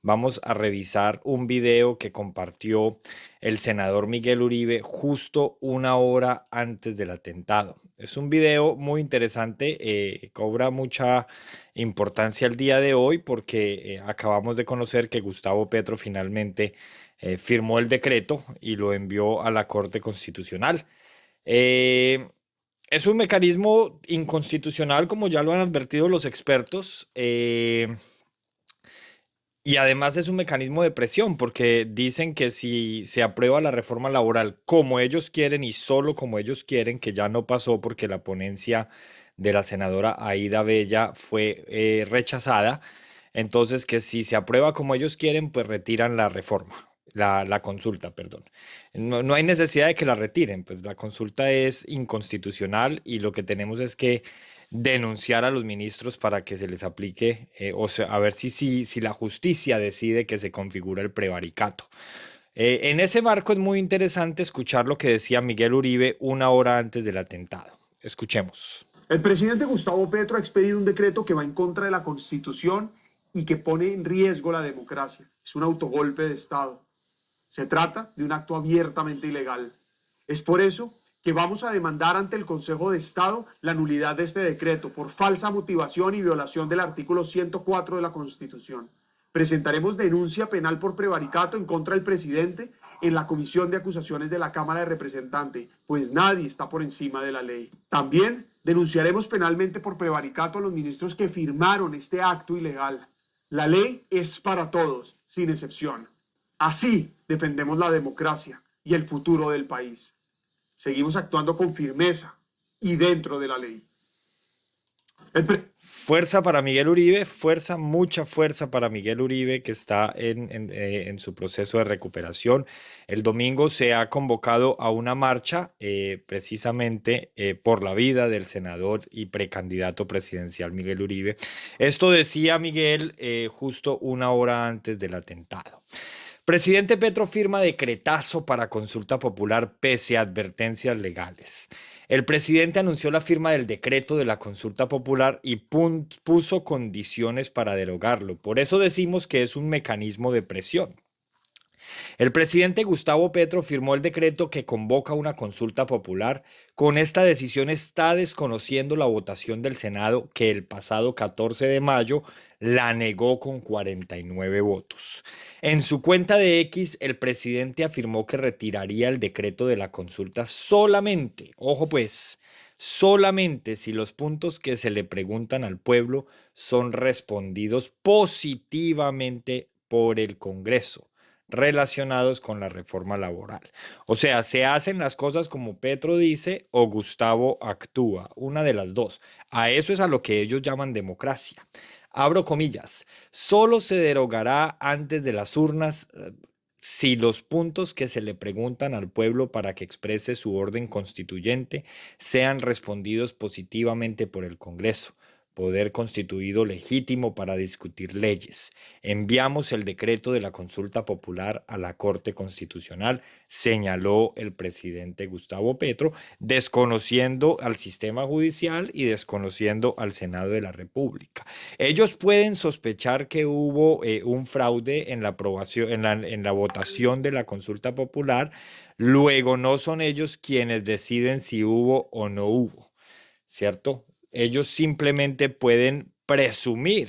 vamos a revisar un video que compartió el senador Miguel Uribe justo una hora antes del atentado. Es un video muy interesante, cobra mucha importancia el día de hoy porque acabamos de conocer que Gustavo Petro finalmente firmó el decreto y lo envió a la Corte Constitucional. Eh, es un mecanismo inconstitucional, como ya lo han advertido los expertos. Y además es un mecanismo de presión, porque dicen que si se aprueba la reforma laboral como ellos quieren y solo como ellos quieren, que ya no pasó porque la ponencia de la senadora Aída Bella fue rechazada, entonces que si se aprueba como ellos quieren, pues retiran la reforma, la consulta, perdón. No hay necesidad de que la retiren, pues la consulta es inconstitucional y lo que tenemos es que denunciar a los ministros para que se les aplique, o sea, a ver si la justicia decide que se configura el prevaricato. En ese marco es muy interesante escuchar lo que decía Miguel Uribe una hora antes del atentado. Escuchemos. El presidente Gustavo Petro ha expedido un decreto que va en contra de la Constitución y que pone en riesgo la democracia. Es un autogolpe de Estado. Se trata de un acto abiertamente ilegal. Es por eso que vamos a demandar ante el Consejo de Estado la nulidad de este decreto por falsa motivación y violación del artículo 104 de la Constitución. Presentaremos denuncia penal por prevaricato en contra del presidente en la Comisión de Acusaciones de la Cámara de Representantes, pues nadie está por encima de la ley. También denunciaremos penalmente por prevaricato a los ministros que firmaron este acto ilegal. La ley es para todos, sin excepción. Así defendemos la democracia y el futuro del país. Seguimos actuando con firmeza y dentro de la ley. Fuerza para Miguel Uribe, fuerza, mucha fuerza para Miguel Uribe que está en su proceso de recuperación. El domingo se ha convocado a una marcha precisamente por la vida del senador y precandidato presidencial Miguel Uribe. Esto decía Miguel justo una hora antes del atentado. Presidente Petro firma decretazo para consulta popular pese a advertencias legales. El presidente anunció la firma del decreto de la consulta popular y puso condiciones para derogarlo. Por eso decimos que es un mecanismo de presión. El presidente Gustavo Petro firmó el decreto que convoca una consulta popular. Con esta decisión está desconociendo la votación del Senado que el pasado 14 de mayo la negó con 49 votos. En su cuenta de X, el presidente afirmó que retiraría el decreto de la consulta solamente, ojo pues, solamente si los puntos que se le preguntan al pueblo son respondidos positivamente por el Congreso relacionados con la reforma laboral. O sea, se hacen las cosas como Petro dice o Gustavo actúa, una de las dos. A eso es a lo que ellos llaman democracia. Abro comillas, solo se derogará antes de las urnas si los puntos que se le preguntan al pueblo para que exprese su orden constituyente sean respondidos positivamente por el Congreso, poder constituido legítimo para discutir leyes. Enviamos el decreto de la consulta popular a la Corte Constitucional, señaló el presidente Gustavo Petro, desconociendo al sistema judicial y desconociendo al Senado de la República. Ellos pueden sospechar que hubo un fraude en la aprobación, en la votación de la consulta popular, luego no son ellos quienes deciden si hubo o no hubo, ¿cierto? Ellos simplemente pueden presumir,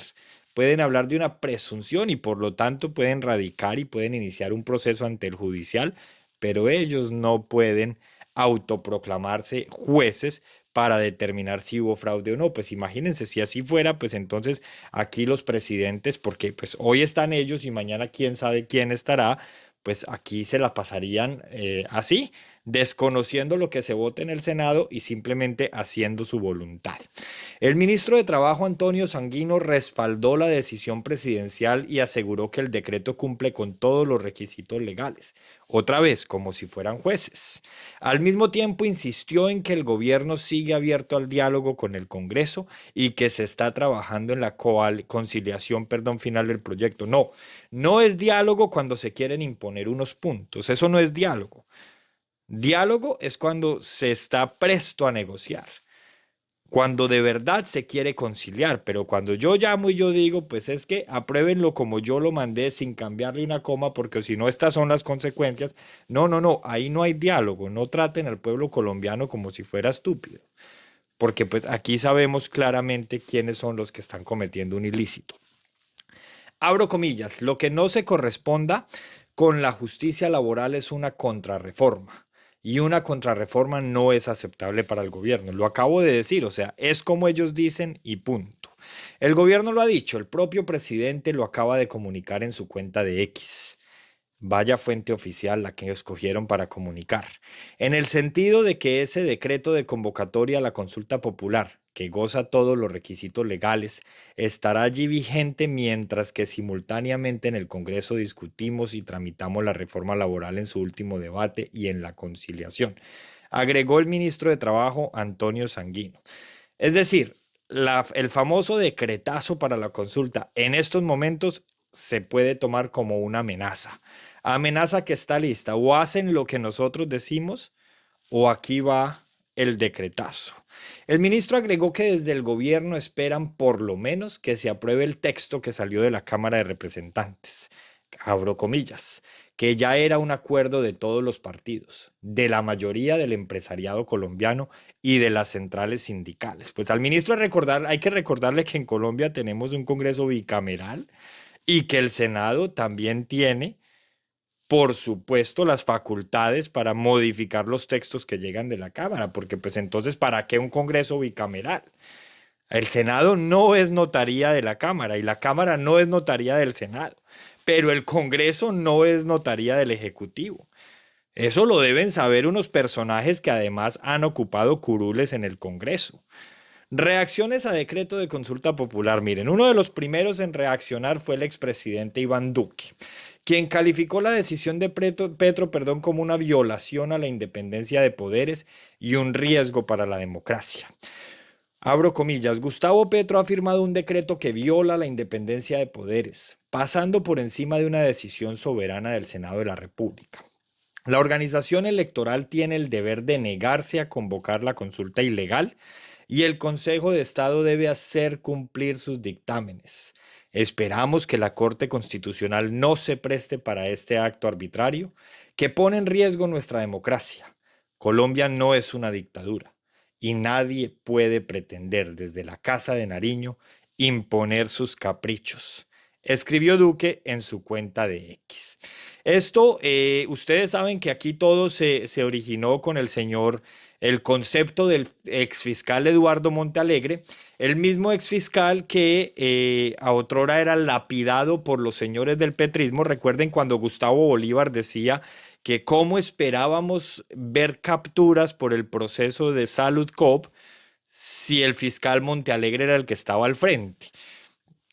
pueden hablar de una presunción y por lo tanto pueden radicar y pueden iniciar un proceso ante el judicial, pero ellos no pueden autoproclamarse jueces para determinar si hubo fraude o no. Pues imagínense si así fuera, pues entonces aquí los presidentes, porque pues hoy están ellos y mañana quién sabe quién estará, pues aquí se la pasarían así, desconociendo lo que se vote en el Senado y simplemente haciendo su voluntad. El ministro de Trabajo, Antonio Sanguino, respaldó la decisión presidencial y aseguró que el decreto cumple con todos los requisitos legales, otra vez como si fueran jueces. Al mismo tiempo, insistió en que el gobierno sigue abierto al diálogo con el Congreso y que se está trabajando en la conciliación, final del proyecto. No, no es diálogo cuando se quieren imponer unos puntos, eso no es diálogo. Diálogo es cuando se está presto a negociar. cuando de verdad se quiere conciliar, pero cuando yo llamo y yo digo, pues es que apruébenlo como yo lo mandé sin cambiarle una coma, porque si no, estas son las consecuencias. No, no, no, ahí no hay diálogo, no traten al pueblo colombiano como si fuera estúpido, porque pues aquí sabemos claramente quiénes son los que están cometiendo un ilícito. Abro comillas, lo que no se corresponda con la justicia laboral es una contrarreforma. Y una contrarreforma no es aceptable para el gobierno. Lo acabo de decir, o sea, es como ellos dicen y punto. El gobierno lo ha dicho, el propio presidente lo acaba de comunicar en su cuenta de X. Vaya fuente oficial la que escogieron para comunicar, en el sentido de que ese decreto de convocatoria a la consulta popular, que goza todos los requisitos legales, estará allí vigente mientras que simultáneamente en el Congreso discutimos y tramitamos la reforma laboral en su último debate y en la conciliación, agregó el ministro de Trabajo Antonio Sanguino. Es decir, el famoso decretazo para la consulta en estos momentos se puede tomar como una amenaza. Amenaza que está lista. O hacen lo que nosotros decimos o aquí va el decretazo. El ministro agregó que desde el gobierno esperan por lo menos que se apruebe el texto que salió de la Cámara de Representantes, abro comillas, que ya era un acuerdo de todos los partidos, de la mayoría del empresariado colombiano y de las centrales sindicales. Pues al ministro hay que recordarle que en Colombia tenemos un Congreso bicameral y que el Senado también tiene, por supuesto, las facultades para modificar los textos que llegan de la Cámara, porque pues entonces, ¿para qué un Congreso bicameral? El Senado no es notaría de la Cámara y la Cámara no es notaría del Senado, pero el Congreso no es notaría del Ejecutivo. Eso lo deben saber unos personajes que además han ocupado curules en el Congreso. Reacciones a decreto de consulta popular. Miren, uno de los primeros en reaccionar fue el expresidente Iván Duque, quien calificó la decisión de Petro, como una violación a la independencia de poderes y un riesgo para la democracia. Abro comillas, Gustavo Petro ha firmado un decreto que viola la independencia de poderes, pasando por encima de una decisión soberana del Senado de la República. La organización electoral tiene el deber de negarse a convocar la consulta ilegal y el Consejo de Estado debe hacer cumplir sus dictámenes. Esperamos que la Corte Constitucional no se preste para este acto arbitrario que pone en riesgo nuestra democracia. Colombia no es una dictadura y nadie puede pretender desde la Casa de Nariño imponer sus caprichos, escribió Duque en su cuenta de X. Esto, ustedes saben que aquí todo se originó con el concepto del exfiscal Eduardo Montealegre, el mismo exfiscal que a otrora era lapidado por los señores del petrismo. Recuerden cuando Gustavo Bolívar decía que cómo esperábamos ver capturas por el proceso de Salud Cop si el fiscal Montealegre era el que estaba al frente,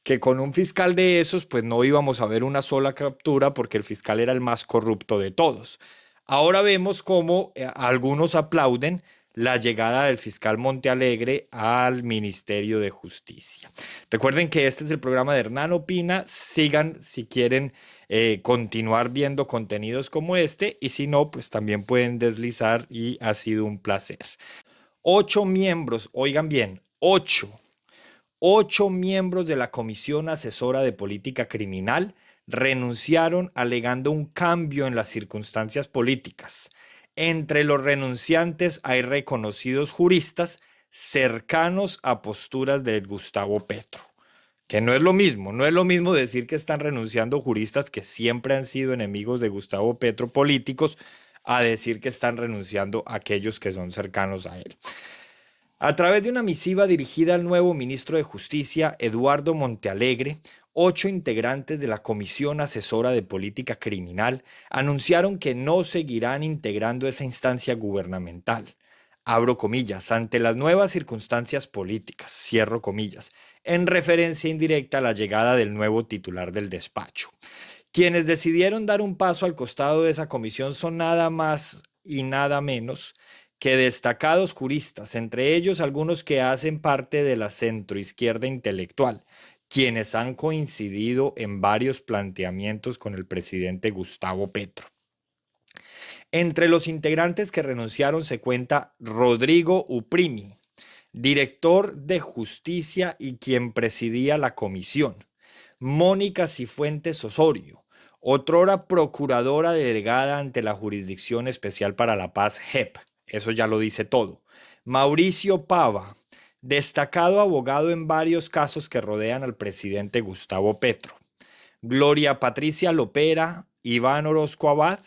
que con un fiscal de esos, pues no íbamos a ver una sola captura porque el fiscal era el más corrupto de todos. Ahora vemos cómo algunos aplauden la llegada del fiscal Montealegre al Ministerio de Justicia. Recuerden que este es el programa de Hernán Opina. Sigan si quieren continuar viendo contenidos como este y si no, pues también pueden deslizar y ha sido un placer. 8 miembros, oigan bien, 8 miembros de la Comisión Asesora de Política Criminal renunciaron alegando un cambio en las circunstancias políticas. Entre los renunciantes hay reconocidos juristas cercanos a posturas de Gustavo Petro, que no es lo mismo, no es lo mismo decir que están renunciando juristas que siempre han sido enemigos de Gustavo Petro políticos a decir que están renunciando aquellos que son cercanos a él. A través de una misiva dirigida al nuevo ministro de Justicia, Eduardo Montealegre, 8 integrantes de la Comisión Asesora de Política Criminal anunciaron que no seguirán integrando esa instancia gubernamental. Abro comillas, ante las nuevas circunstancias políticas, cierro comillas, en referencia indirecta a la llegada del nuevo titular del despacho. Quienes decidieron dar un paso al costado de esa comisión son nada más y nada menos que destacados juristas, entre ellos algunos que hacen parte de la centroizquierda intelectual, quienes han coincidido en varios planteamientos con el presidente Gustavo Petro. Entre los integrantes que renunciaron se cuenta Rodrigo Uprimi, director de justicia y quien presidía la comisión, Mónica Cifuentes Osorio, otrora procuradora delegada ante la Jurisdicción Especial para la Paz, JEP, eso ya lo dice todo. Mauricio Pava, destacado abogado en varios casos que rodean al presidente Gustavo Petro. Gloria Patricia Lopera, Iván Orozco Abad,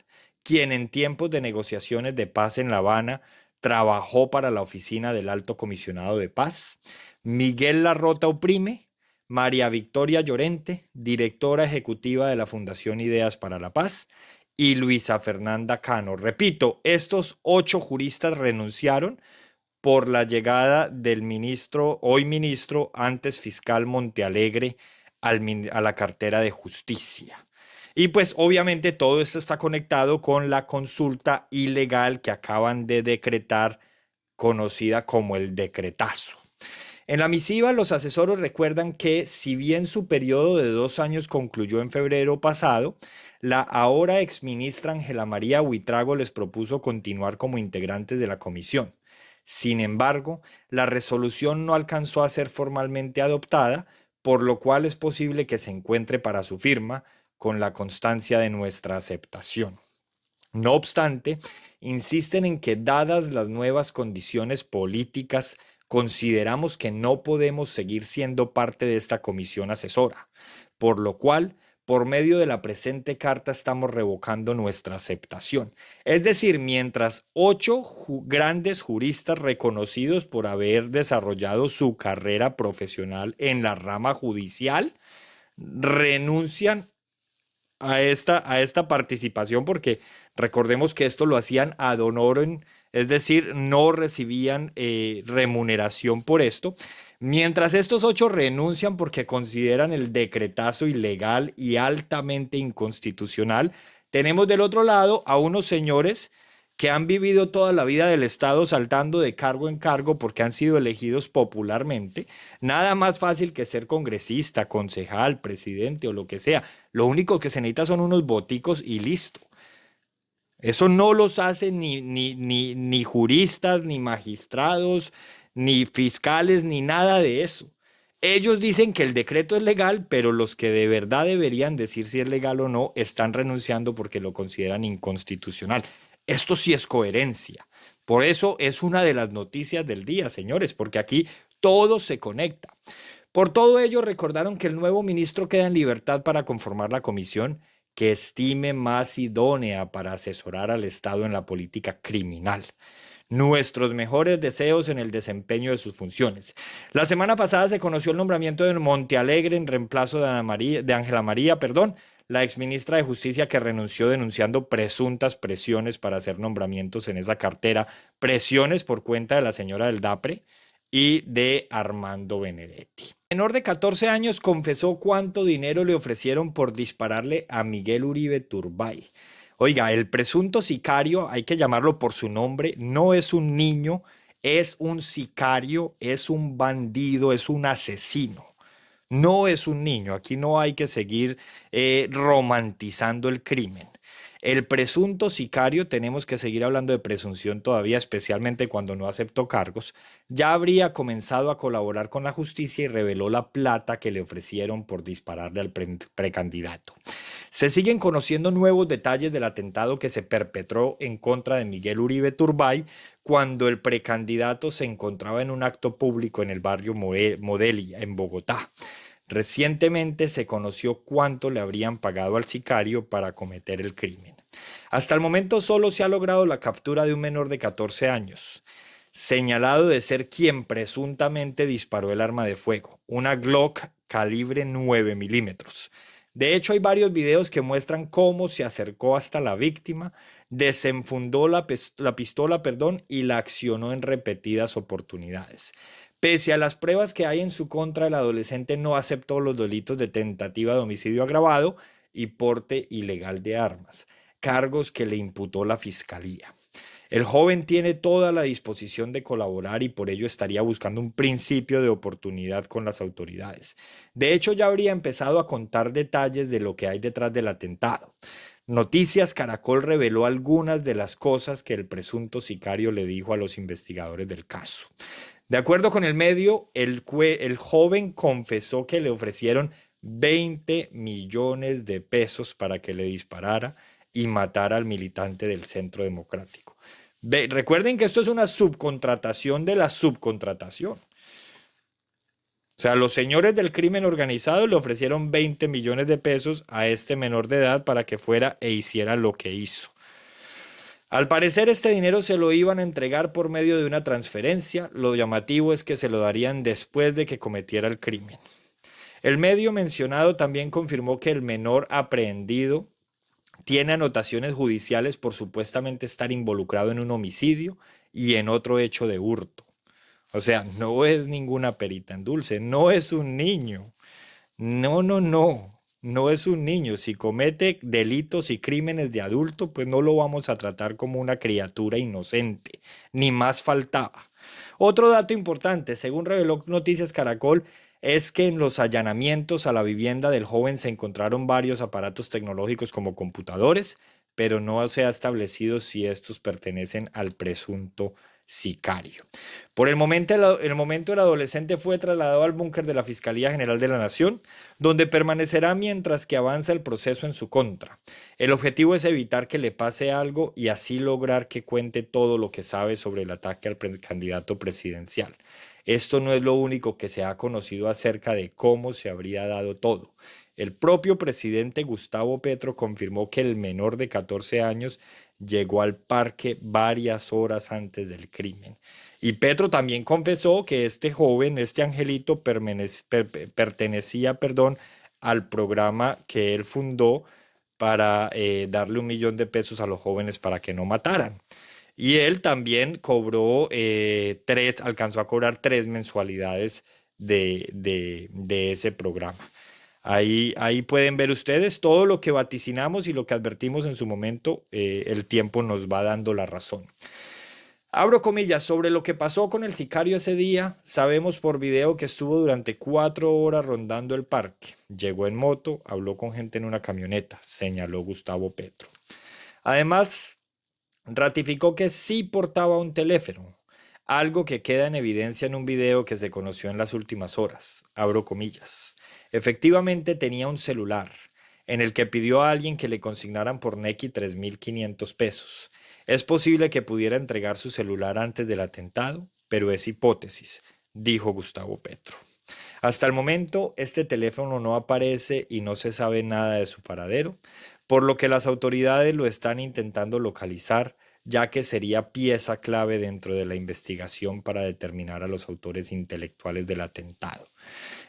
quien en tiempos de negociaciones de paz en La Habana trabajó para la oficina del Alto Comisionado de Paz. Miguel Larrota Oprime, María Victoria Llorente, directora ejecutiva de la Fundación Ideas para la Paz, y Luisa Fernanda Cano. Repito, estos 8 juristas renunciaron por la llegada del ministro, hoy ministro, antes fiscal Montealegre, a la cartera de justicia. Y pues obviamente todo esto está conectado con la consulta ilegal que acaban de decretar, conocida como el decretazo. En la misiva, los asesoros recuerdan que si bien su periodo de 2 años concluyó en febrero pasado, la ahora exministra Ángela María Buitrago les propuso continuar como integrantes de la comisión. Sin embargo, la resolución no alcanzó a ser formalmente adoptada, por lo cual es posible que se encuentre para su firma con la constancia de nuestra aceptación. No obstante, insisten en que dadas las nuevas condiciones políticas, consideramos que no podemos seguir siendo parte de esta comisión asesora, por lo cual, por medio de la presente carta, estamos revocando nuestra aceptación. Es decir, mientras 8 grandes juristas reconocidos por haber desarrollado su carrera profesional en la rama judicial renuncian a esta participación, porque recordemos que esto lo hacían ad honorem, es decir, no recibían remuneración por esto. Mientras estos 8 renuncian porque consideran el decretazo ilegal y altamente inconstitucional, tenemos del otro lado a unos señores que han vivido toda la vida del Estado saltando de cargo en cargo porque han sido elegidos popularmente. Nada más fácil que ser congresista, concejal, presidente o lo que sea. Lo único que se necesita son unos boticos y listo. Eso no los hacen ni juristas, ni magistrados, ni fiscales, ni nada de eso. Ellos dicen que el decreto es legal, pero los que de verdad deberían decir si es legal o no están renunciando porque lo consideran inconstitucional. Esto sí es coherencia. Por eso es una de las noticias del día, señores, porque aquí todo se conecta. Por todo ello, recordaron que el nuevo ministro queda en libertad para conformar la comisión que estime más idónea para asesorar al Estado en la política criminal. Nuestros mejores deseos en el desempeño de sus funciones. La semana pasada se conoció el nombramiento de Montealegre en reemplazo de Ángela María, la exministra de Justicia, que renunció denunciando presuntas presiones para hacer nombramientos en esa cartera, presiones por cuenta de la señora del DAPRE y de Armando Benedetti. El menor de 14 años confesó cuánto dinero le ofrecieron por dispararle a Miguel Uribe Turbay. Oiga, el presunto sicario, hay que llamarlo por su nombre, no es un niño, es un sicario, es un bandido, es un asesino. No es un niño, aquí no hay que seguir romantizando el crimen. El presunto sicario, tenemos que seguir hablando de presunción todavía, especialmente cuando no aceptó cargos, ya habría comenzado a colaborar con la justicia y reveló la plata que le ofrecieron por dispararle al precandidato. Se siguen conociendo nuevos detalles del atentado que se perpetró en contra de Miguel Uribe Turbay cuando el precandidato se encontraba en un acto público en el barrio Modelia, en Bogotá. Recientemente se conoció cuánto le habrían pagado al sicario para cometer el crimen. Hasta el momento solo se ha logrado la captura de un menor de 14 años, señalado de ser quien presuntamente disparó el arma de fuego, una Glock calibre 9 milímetros. De hecho, hay varios videos que muestran cómo se acercó hasta la víctima, desenfundó la pistola, y la accionó en repetidas oportunidades. Pese a las pruebas que hay en su contra, el adolescente no aceptó los delitos de tentativa de homicidio agravado y porte ilegal de armas, cargos que le imputó la fiscalía. El joven tiene toda la disposición de colaborar y por ello estaría buscando un principio de oportunidad con las autoridades. De hecho, ya habría empezado a contar detalles de lo que hay detrás del atentado. Noticias Caracol reveló algunas de las cosas que el presunto sicario le dijo a los investigadores del caso. De acuerdo con el medio, el joven confesó que le ofrecieron 20 millones de pesos para que le disparara y matara al militante del Centro Democrático. Recuerden que esto es una subcontratación de la subcontratación. O sea, los señores del crimen organizado le ofrecieron 20 millones de pesos a este menor de edad para que fuera e hiciera lo que hizo. Al parecer este dinero se lo iban a entregar por medio de una transferencia. Lo llamativo es que se lo darían después de que cometiera el crimen. El medio mencionado también confirmó que el menor aprehendido tiene anotaciones judiciales por supuestamente estar involucrado en un homicidio y en otro hecho de hurto. O sea, no es ninguna perita en dulce, no es un niño. No, no, no. No es un niño. Si comete delitos y crímenes de adulto, pues no lo vamos a tratar como una criatura inocente, ni más faltaba. Otro dato importante, según reveló Noticias Caracol, es que en los allanamientos a la vivienda del joven se encontraron varios aparatos tecnológicos como computadores, pero no se ha establecido si estos pertenecen al presunto sicario. Por el momento el adolescente fue trasladado al búnker de la Fiscalía General de la Nación, donde permanecerá mientras que avanza el proceso en su contra. El objetivo es evitar que le pase algo y así lograr que cuente todo lo que sabe sobre el ataque al candidato presidencial. Esto no es lo único que se ha conocido acerca de cómo se habría dado todo. El propio presidente Gustavo Petro confirmó que el menor de 14 años llegó al parque varias horas antes del crimen. Y Petro también confesó que este joven, este angelito, pertenecía, al programa que él fundó para darle 1 millón de pesos a los jóvenes para que no mataran. Y él también cobró alcanzó a cobrar 3 mensualidades de ese programa. Ahí pueden ver ustedes todo lo que vaticinamos y lo que advertimos en su momento, el tiempo nos va dando la razón. Abro comillas, sobre lo que pasó con el sicario ese día, sabemos por video que estuvo durante 4 horas rondando el parque. Llegó en moto, habló con gente en una camioneta, señaló Gustavo Petro. Además, ratificó que sí portaba un teléfono, algo que queda en evidencia en un video que se conoció en las últimas horas. Abro comillas. Efectivamente tenía un celular en el que pidió a alguien que le consignaran por Nequi 3.500 pesos. Es posible que pudiera entregar su celular antes del atentado, pero es hipótesis, dijo Gustavo Petro. Hasta el momento, este teléfono no aparece y no se sabe nada de su paradero, por lo que las autoridades lo están intentando localizar, ya que sería pieza clave dentro de la investigación para determinar a los autores intelectuales del atentado.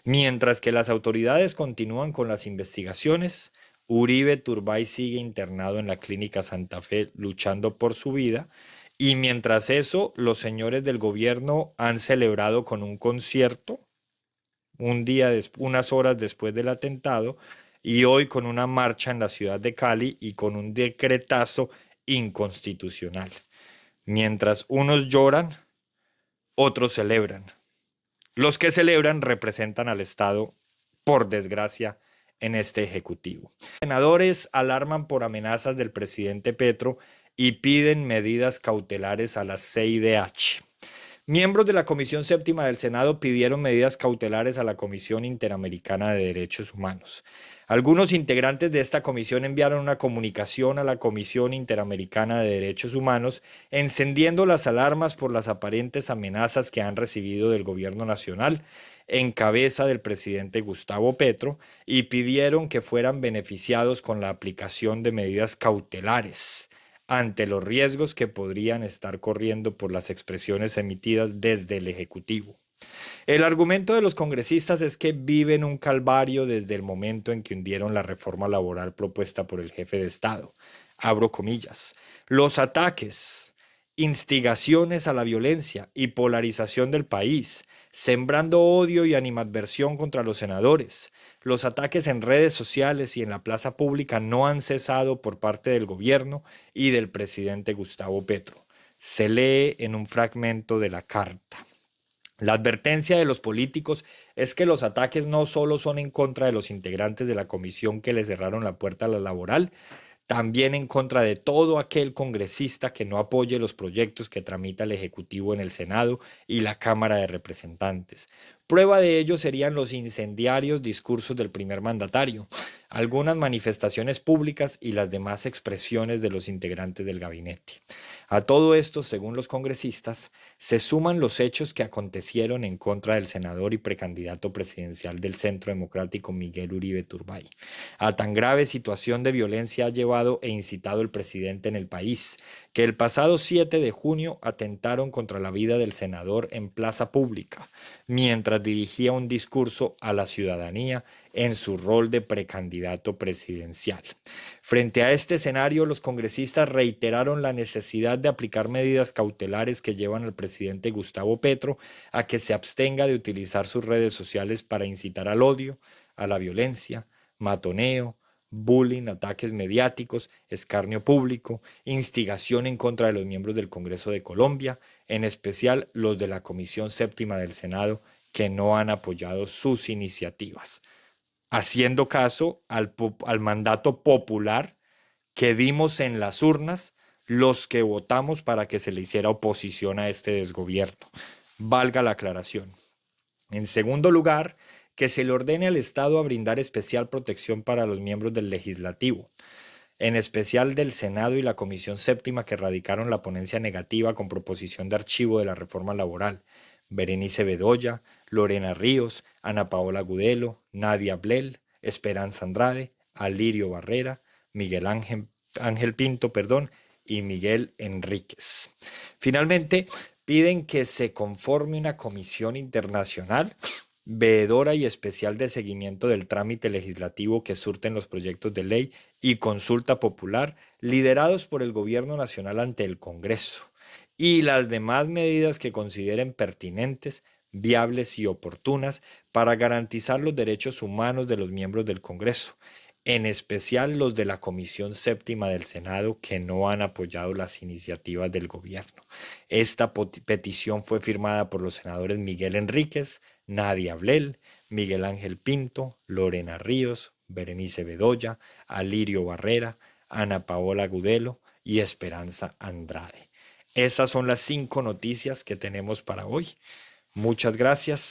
Mientras que las autoridades continúan con las investigaciones, Uribe Turbay sigue internado en la Clínica Santa Fe luchando por su vida. Y mientras eso, los señores del gobierno han celebrado con un concierto unas horas después del atentado y hoy con una marcha en la ciudad de Cali y con un decretazo inconstitucional. Mientras unos lloran, otros celebran. Los que celebran representan al Estado, por desgracia, en este Ejecutivo. Los senadores alarman por amenazas del presidente Petro y piden medidas cautelares a la CIDH. Miembros de la Comisión Séptima del Senado pidieron medidas cautelares a la Comisión Interamericana de Derechos Humanos. Algunos integrantes de esta comisión enviaron una comunicación a la Comisión Interamericana de Derechos Humanos, encendiendo las alarmas por las aparentes amenazas que han recibido del gobierno nacional, en cabeza del presidente Gustavo Petro, y pidieron que fueran beneficiados con la aplicación de medidas cautelares ante los riesgos que podrían estar corriendo por las expresiones emitidas desde el Ejecutivo. El argumento de los congresistas es que viven un calvario desde el momento en que hundieron la reforma laboral propuesta por el jefe de Estado. Abro comillas. Los ataques, instigaciones a la violencia y polarización del país, sembrando odio y animadversión contra los senadores. Los ataques en redes sociales y en la plaza pública no han cesado por parte del gobierno y del presidente Gustavo Petro. Se lee en un fragmento de la carta. La advertencia de los políticos es que los ataques no solo son en contra de los integrantes de la comisión que le cerraron la puerta a la laboral, también en contra de todo aquel congresista que no apoye los proyectos que tramita el Ejecutivo en el Senado y la Cámara de Representantes. Prueba de ello serían los incendiarios discursos del primer mandatario, algunas manifestaciones públicas y las demás expresiones de los integrantes del gabinete. A todo esto, según los congresistas, se suman los hechos que acontecieron en contra del senador y precandidato presidencial del Centro Democrático Miguel Uribe Turbay. A tan grave situación de violencia ha llevado e incitado el presidente en el país, que el pasado 7 de junio atentaron contra la vida del senador en plaza pública, mientras dirigía un discurso a la ciudadanía en su rol de precandidato presidencial. Frente a este escenario, los congresistas reiteraron la necesidad de aplicar medidas cautelares que llevan al presidente Gustavo Petro a que se abstenga de utilizar sus redes sociales para incitar al odio, a la violencia, matoneo, bullying, ataques mediáticos, escarnio público, instigación en contra de los miembros del Congreso de Colombia, en especial los de la Comisión Séptima del Senado, que no han apoyado sus iniciativas, haciendo caso al mandato popular que dimos en las urnas los que votamos para que se le hiciera oposición a este desgobierno. Valga la aclaración. En segundo lugar, que se le ordene al Estado a brindar especial protección para los miembros del legislativo, en especial del Senado y la Comisión Séptima que radicaron la ponencia negativa con proposición de archivo de la reforma laboral. Berenice Bedoya, Lorena Ríos, Ana Paola Gudelo, Nadia Blel, Esperanza Andrade, Alirio Barrera, Miguel Ángel Pinto, perdón, y Miguel Enríquez. Finalmente, piden que se conforme una comisión internacional veedora y especial de seguimiento del trámite legislativo que surten los proyectos de ley y consulta popular liderados por el Gobierno Nacional ante el Congreso, y las demás medidas que consideren pertinentes, viables y oportunas para garantizar los derechos humanos de los miembros del Congreso, en especial los de la Comisión Séptima del Senado que no han apoyado las iniciativas del gobierno. Esta petición fue firmada por los senadores Miguel Enríquez, Nadia Blel, Miguel Ángel Pinto, Lorena Ríos, Berenice Bedoya, Alirio Barrera, Ana Paola Gudelo y Esperanza Andrade. Esas son las 5 noticias que tenemos para hoy. Muchas gracias.